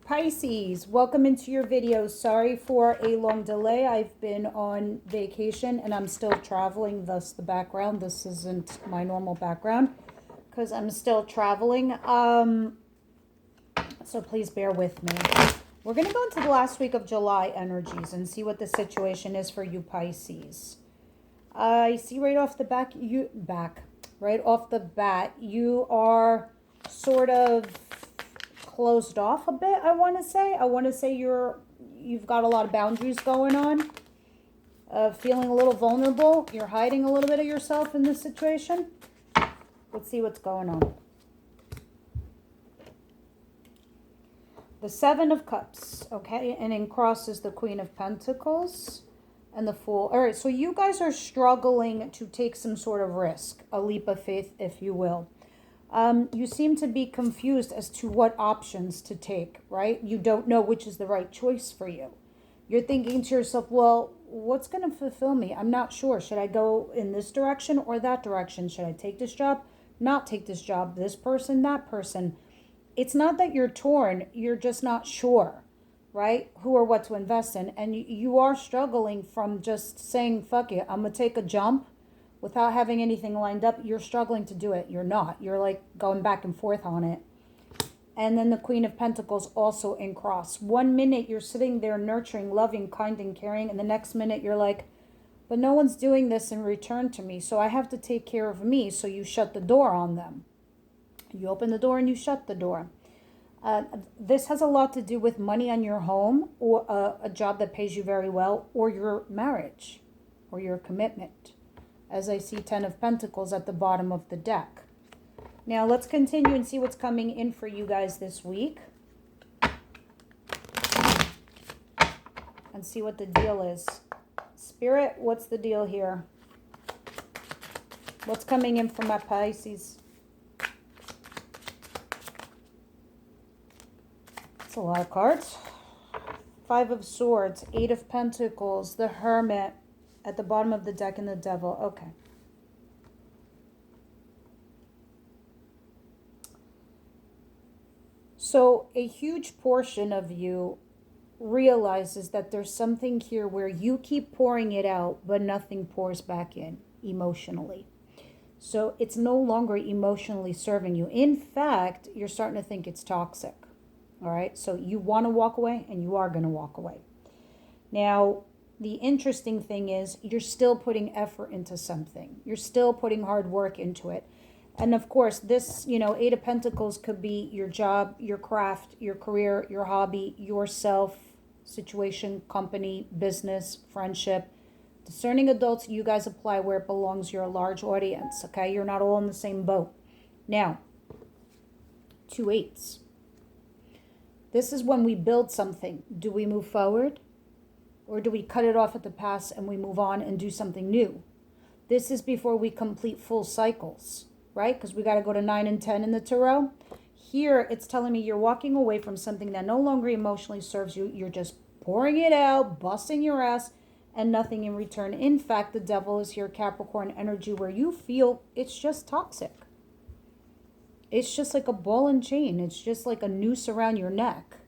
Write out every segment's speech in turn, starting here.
Pisces, welcome into your video. Sorry for a long delay. I've been on vacation and I'm still traveling, thus the background. This isn't my normal background because I'm still traveling. So please bear with me. We're going to go into the last week of July energies and see what the situation is for you Pisces. I see right off the right off the bat, you are sort of closed off a bit. I want to say you've got a lot of boundaries going on, feeling a little vulnerable. You're hiding a little bit of yourself in this situation. Let's see what's going on. The Seven of Cups, okay, and in cross is the Queen of Pentacles and the Fool. All right, so you guys are struggling to take some sort of risk, a leap of faith, if you will. You seem to be confused as to what options to take, right? You don't know which is the right choice for you. You're thinking to yourself, well, what's going to fulfill me? I'm not sure. Should I go in this direction or that direction? Should I take this job? Not take this job? This person, that person? It's not that you're torn. You're just not sure, right? Who or what to invest in. And you are struggling from just saying, fuck it, I'm going to take a jump. Without having anything lined up, you're struggling to do it. You're not. You're like going back and forth on it. And then the Queen of Pentacles also in cross. 1 minute you're sitting there nurturing, loving, kind, and caring. And the next minute you're like, but no one's doing this in return to me. So I have to take care of me. So you shut the door on them. You open the door and you shut the door. This has a lot to do with money on your home or a job that pays you very well or your marriage or your commitment. As I see 10 of Pentacles at the bottom of the deck. Now let's continue and see what's coming in for you guys this week. And see what the deal is. Spirit, what's the deal here? What's coming in for my Pisces? That's a lot of cards. 5 of Swords, 8 of Pentacles, the Hermit, at the bottom of the deck and the Devil. Okay. So a huge portion of you realizes that there's something here where you keep pouring it out, but nothing pours back in emotionally. So it's no longer emotionally serving you. In fact, you're starting to think it's toxic. All right. So you want to walk away and you are going to walk away. Now, the interesting thing is you're still putting effort into something. You're still putting hard work into it. And of course, this, 8 of Pentacles could be your job, your craft, your career, your hobby, yourself, situation, company, business, friendship. Discerning adults, you guys apply where it belongs. You're a large audience, okay? You're not all in the same boat. Now, 2 8s. This is when we build something. Do we move forward? Or do we cut it off at the pass and we move on and do something new? This is before we complete full cycles, right? Because we got to go to 9 and 10 in the tarot. Here, it's telling me you're walking away from something that no longer emotionally serves you. You're just pouring it out, busting your ass, and nothing in return. In fact, the Devil is here, Capricorn energy, where you feel it's just toxic. It's just like a ball and chain. It's just like a noose around your neck.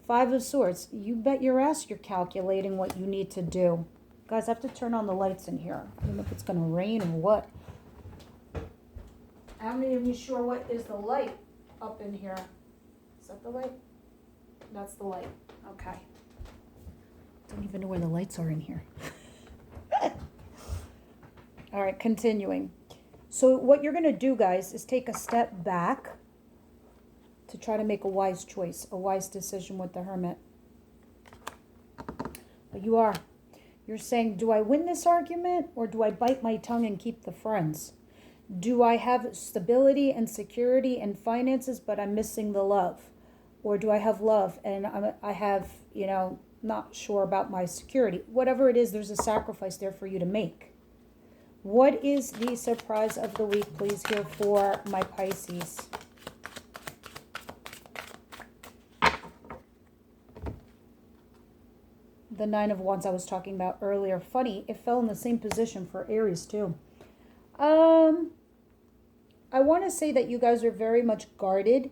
5 of Swords, you bet your ass you're calculating what you need to do. Guys, I have to turn on the lights in here. I don't know if it's going to rain or what. I'm not even sure what is the light up in here. Is that the light? That's the light. Okay. Don't even know where the lights are in here. All right, continuing. So what you're going to do, guys, is take a step back to try to make a wise choice, a wise decision with the Hermit. But you're saying, do I win this argument or do I bite my tongue and keep the friends? Do I have stability and security and finances, but I'm missing the love? Or do I have love and I have, not sure about my security? Whatever it is, there's a sacrifice there for you to make. What is the surprise of the week, please, here for my Pisces? The 9 of Wands I was talking about earlier. Funny, it fell in the same position for Aries too. I want to say that you guys are very much guarded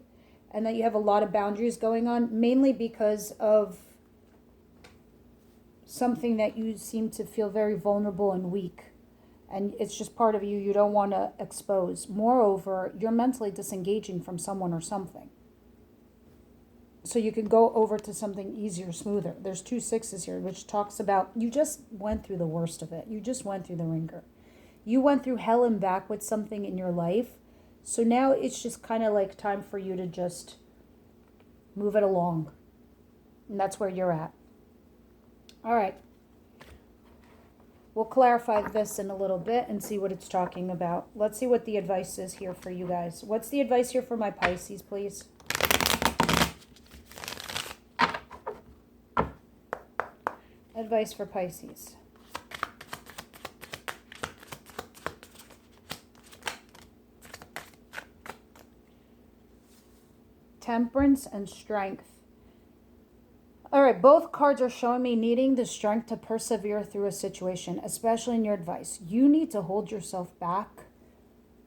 and that you have a lot of boundaries going on, mainly because of something that you seem to feel very vulnerable and weak. And it's just part of you don't want to expose. Moreover, you're mentally disengaging from someone or something. So you can go over to something easier, smoother. There's 2 6s here, which talks about you just went through the worst of it. You just went through the ringer. You went through hell and back with something in your life. So now it's just kind of like time for you to just move it along. And that's where you're at. All right. We'll clarify this in a little bit and see what it's talking about. Let's see what the advice is here for you guys. What's the advice here for my Pisces, please? Advice for Pisces. Temperance and strength. All right, both cards are showing me needing the strength to persevere through a situation, especially in your advice. You need to hold yourself back.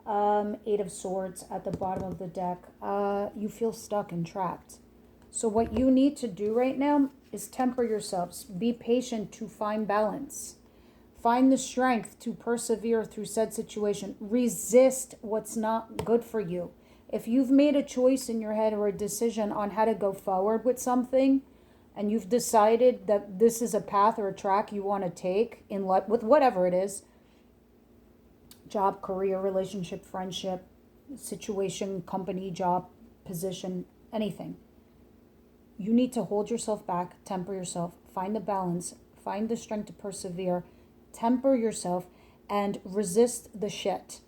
8 of Swords at the bottom of the deck. You feel stuck and trapped. So what you need to do right now is temper yourselves. Be patient to find balance. Find the strength to persevere through said situation. Resist what's not good for you. If you've made a choice in your head or a decision on how to go forward with something, and you've decided that this is a path or a track you want to take in life, with whatever it is, job, career, relationship, friendship, situation, company, job, position, anything, you need to hold yourself back, temper yourself, find the balance, find the strength to persevere, temper yourself, and resist the shit,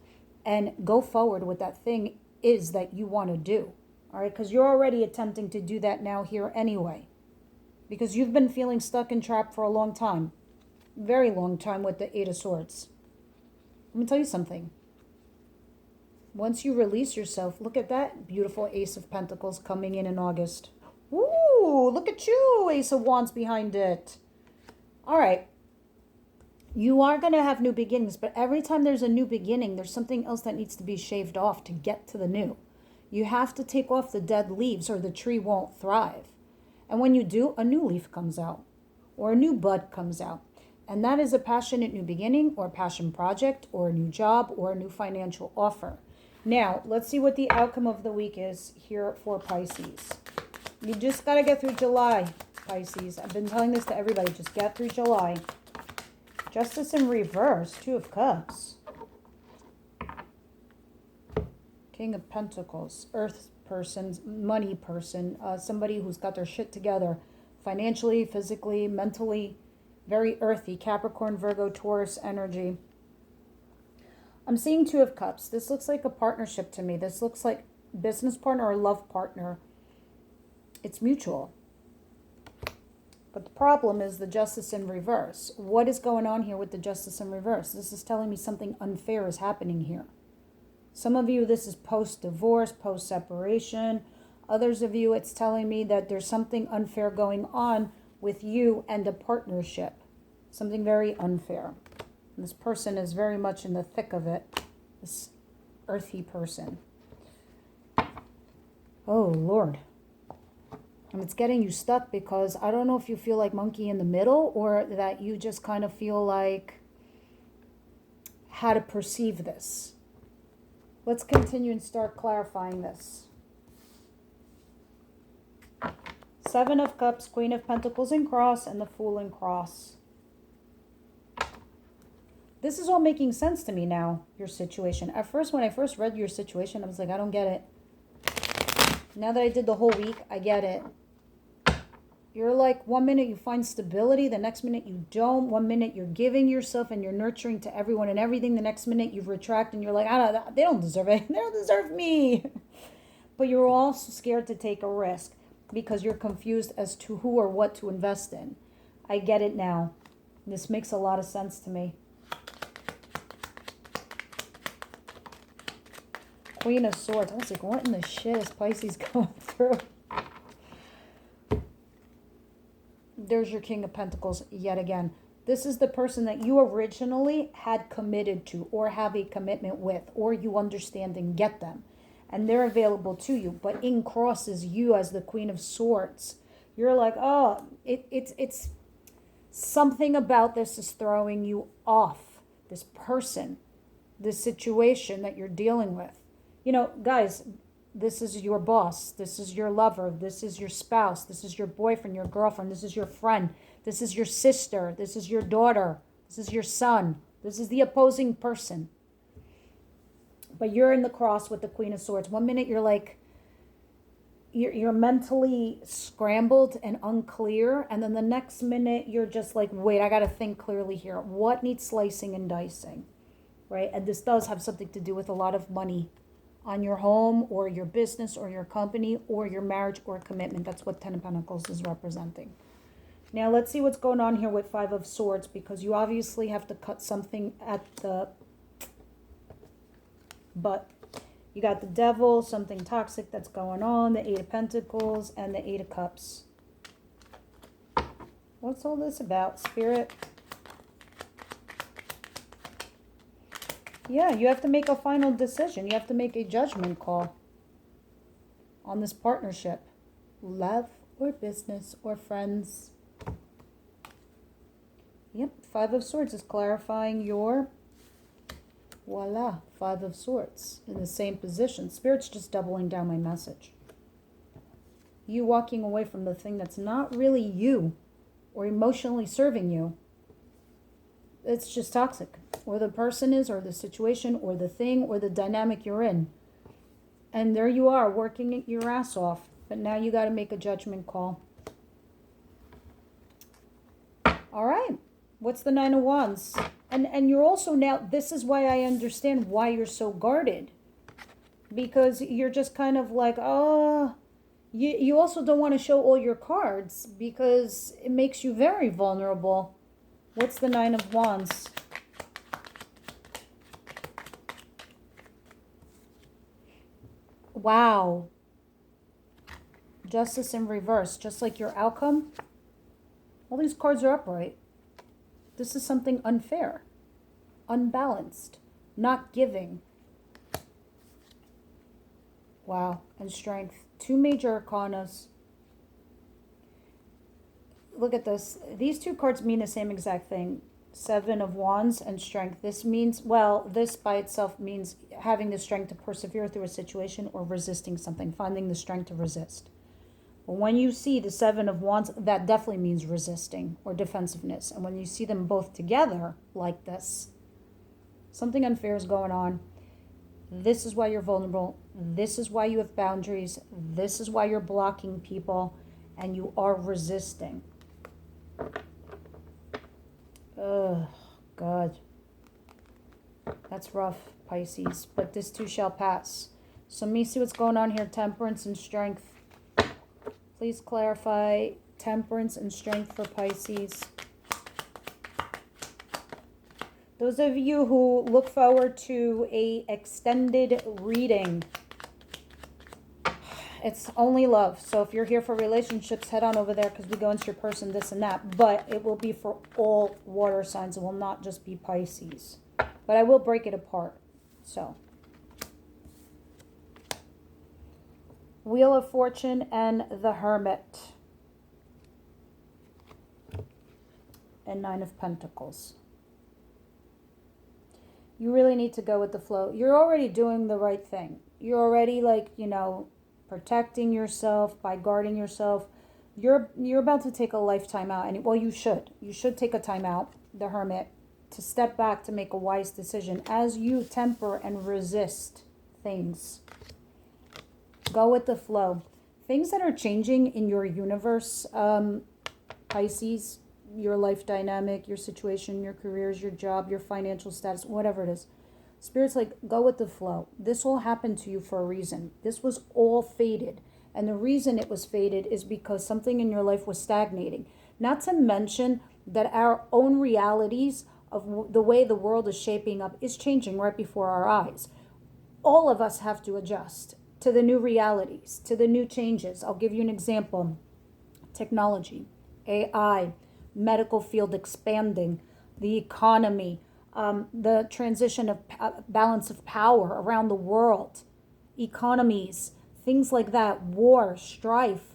and go forward with that thing is that you want to do. All right, because you're already attempting to do that now here anyway. Because you've been feeling stuck and trapped for a long time. Very long time with the 8 of Swords. Let me tell you something. Once you release yourself, look at that beautiful Ace of Pentacles coming in August. Ooh, look at you, Ace of Wands behind it. All right. You are going to have new beginnings, but every time there's a new beginning, there's something else that needs to be shaved off to get to the new. You have to take off the dead leaves or the tree won't thrive. And when you do, a new leaf comes out or a new bud comes out. And that is a passionate new beginning or passion project or a new job or a new financial offer. Now, let's see what the outcome of the week is here for Pisces. You just got to get through July, Pisces. I've been telling this to everybody. Just get through July. Justice in reverse, 2 of Cups. King of Pentacles, Earth person, money person, somebody who's got their shit together financially, physically, mentally, very earthy, Capricorn, Virgo, Taurus energy. I'm seeing 2 of Cups. This looks like a partnership to me. This looks like business partner or love partner. It's mutual. But the problem is the Justice in reverse. What is going on here with the Justice in reverse? This is telling me something unfair is happening here. Some of you, this is post-divorce, post-separation. Others of you, it's telling me that there's something unfair going on with you and a partnership. Something very unfair. And this person is very much in the thick of it. This earthy person. Oh, Lord. And it's getting you stuck because I don't know if you feel like monkey in the middle or that you just kind of feel like how to perceive this. Let's continue and start clarifying this. 7 of Cups, Queen of Pentacles in cross, and the Fool in cross. This is all making sense to me now, your situation. At first, when I first read your situation, I was like, I don't get it. Now that I did the whole week, I get it. You're like, one minute you find stability, the next minute you don't. One minute you're giving yourself and you're nurturing to everyone and everything. The next minute you retract and you're like, they don't deserve it. They don't deserve me. But you're also scared to take a risk because you're confused as to who or what to invest in. I get it now. This makes a lot of sense to me. Queen of Swords. I was like, what in the shit is Pisces going through? There's your King of Pentacles yet again. This is the person that you originally had committed to or have a commitment with or you understand and get them. and they're available to you. But in crosses you as the Queen of Swords. You're like, oh, it's something about this is throwing you off. This person, this situation that you're dealing with. You know, guys, this is your boss. This is your lover. This is your spouse. This is your boyfriend, your girlfriend. This is your friend. This is your sister. This is your daughter. This is your son. This is the opposing person. But you're in the cross with the Queen of Swords. One minute you're like, you're mentally scrambled and unclear. And then the next minute you're just like, wait, I got to think clearly here. What needs slicing and dicing, right? And this does have something to do with a lot of money on your home or your business or your company or your marriage or commitment. That's what Ten of Pentacles is representing. Now let's see what's going on here with Five of Swords, because you obviously have to cut something at the butt. You got the Devil, something toxic that's going on, the Eight of Pentacles, and the Eight of Cups. What's all this about, Spirit? Yeah, you have to make a final decision. You have to make a judgment call on this partnership. Love or business or friends. Yep, Five of Swords is clarifying your, voila, Five of Swords in the same position. Spirit's just doubling down my message. You walking away from the thing that's not really you or emotionally serving you. It's just toxic. Or the person is, or the situation, or the thing, or the dynamic you're in. And there you are, working your ass off. But now you got to make a judgment call. All right. What's the Nine of Wands? And you're also now, this is why I understand why you're so guarded. Because you're just kind of like, oh, you also don't want to show all your cards because it makes you very vulnerable. What's the Nine of Wands? Wow. Justice in reverse, just like your outcome. All these cards are upright. This is something unfair, unbalanced, not giving. Wow. And Strength. Two major arcanas. Look at this. These two cards mean the same exact thing. Seven of Wands and Strength. This means, well, this by itself means having the strength to persevere through a situation or resisting something, finding the strength to resist. But when you see the Seven of Wands, that definitely means resisting or defensiveness. And when you see them both together like this, something unfair is going on. This is why you're vulnerable. This is why you have boundaries. This is why you're blocking people and you are resisting. Oh, God. That's rough, Pisces. But this too shall pass. So let me see what's going on here. Temperance and Strength. Please clarify temperance and strength for Pisces. Those of you who look forward to a extended reading, it's only love. So if you're here for relationships, head on over there because we go into your person, this and that. But it will be for all water signs. It will not just be Pisces. But I will break it apart. So. Wheel of Fortune and the Hermit. And Nine of Pentacles. You really need to go with the flow. You're already doing the right thing. You're already protecting yourself by guarding yourself. You're about to take a lifetime out. And well, you should. You should take a time out, the Hermit, to step back to make a wise decision as you temper and resist things. Go with the flow. Things that are changing in your universe, Pisces, your life dynamic, your situation, your careers, your job, your financial status, whatever it is. Spirit's like, go with the flow. This will happen to you for a reason. This was all fated. And the reason it was fated is because something in your life was stagnating. Not to mention that our own realities of the way the world is shaping up is changing right before our eyes. All of us have to adjust to the new realities, to the new changes. I'll give you an example. Technology, AI, medical field expanding, the economy, the transition of balance of power around the world. economies, things like that, war, strife.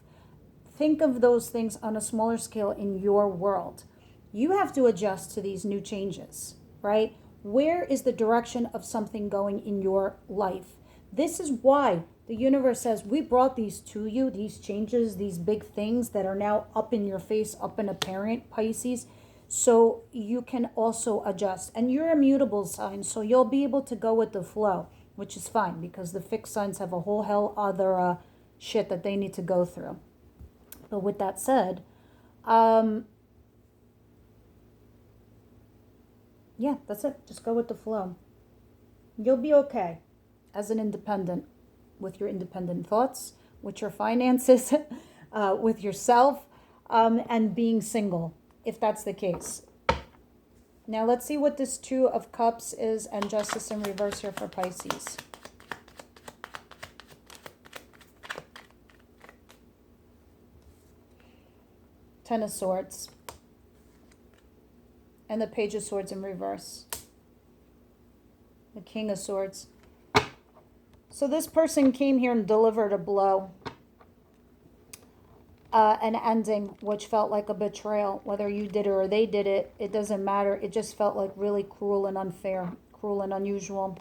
Think of those things on a smaller scale in your world. You have to adjust to these new changes, right? Where is the direction of something going in your life? This is why the universe says, we brought these to you, these changes, these big things that are now up in your face, up and apparent, Pisces, so you can also adjust. And you're a mutable sign, so you'll be able to go with the flow, which is fine because the fixed signs have a whole hell other shit that they need to go through. But with that said, yeah, that's it. Just go with the flow. You'll be okay as an independent, with your independent thoughts, with your finances, with yourself, and being single, if that's the case. Now let's see what this Two of Cups is and Justice in reverse here for Pisces. Ten of Swords. And the Page of Swords in reverse. The King of Swords. So this person came here and delivered a blow. An ending, which felt like a betrayal. Whether you did it or they did it, it doesn't matter. It just felt like really cruel and unfair, cruel and unusual.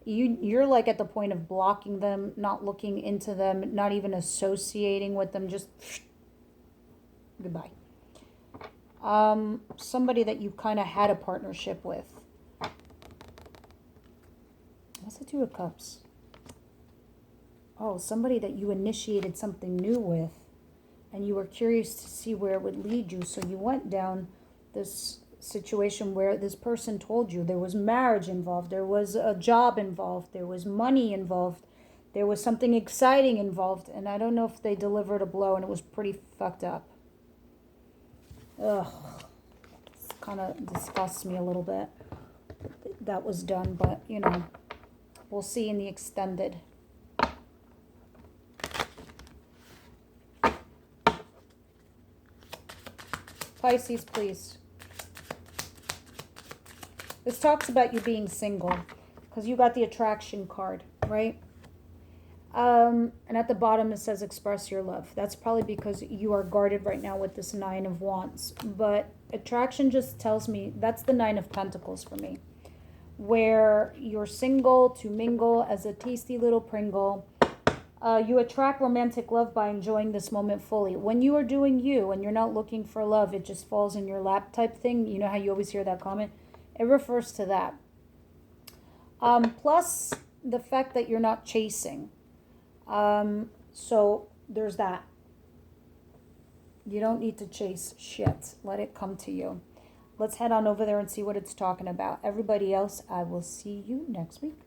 You're like at the point of blocking them, not looking into them, not even associating with them, just goodbye. Somebody that you kind of had a partnership with. What's the Two of Cups? Oh, somebody that you initiated something new with, and you were curious to see where it would lead you, so you went down this situation where this person told you there was marriage involved, there was a job involved, there was money involved, there was something exciting involved, and I don't know if they delivered a blow, and it was pretty fucked up. Ugh, this kind of disgusts me a little bit. That was done, but you know, we'll see in the extended. Pisces, please. This talks about you being single, because you got the attraction card, right? And at the bottom it says express your love. That's probably because you are guarded right now with this Nine of Wands. But attraction just tells me, that's the Nine of Pentacles for me, where you're single to mingle as a tasty little Pringle. You attract romantic love by enjoying this moment fully. When you are doing you and you're not looking for love, it just falls in your lap type thing. You know how you always hear that comment? It refers to that. Plus the fact that you're not chasing. So there's that. You don't need to chase shit. Let it come to you. Let's head on over there and see what it's talking about. Everybody else, I will see you next week.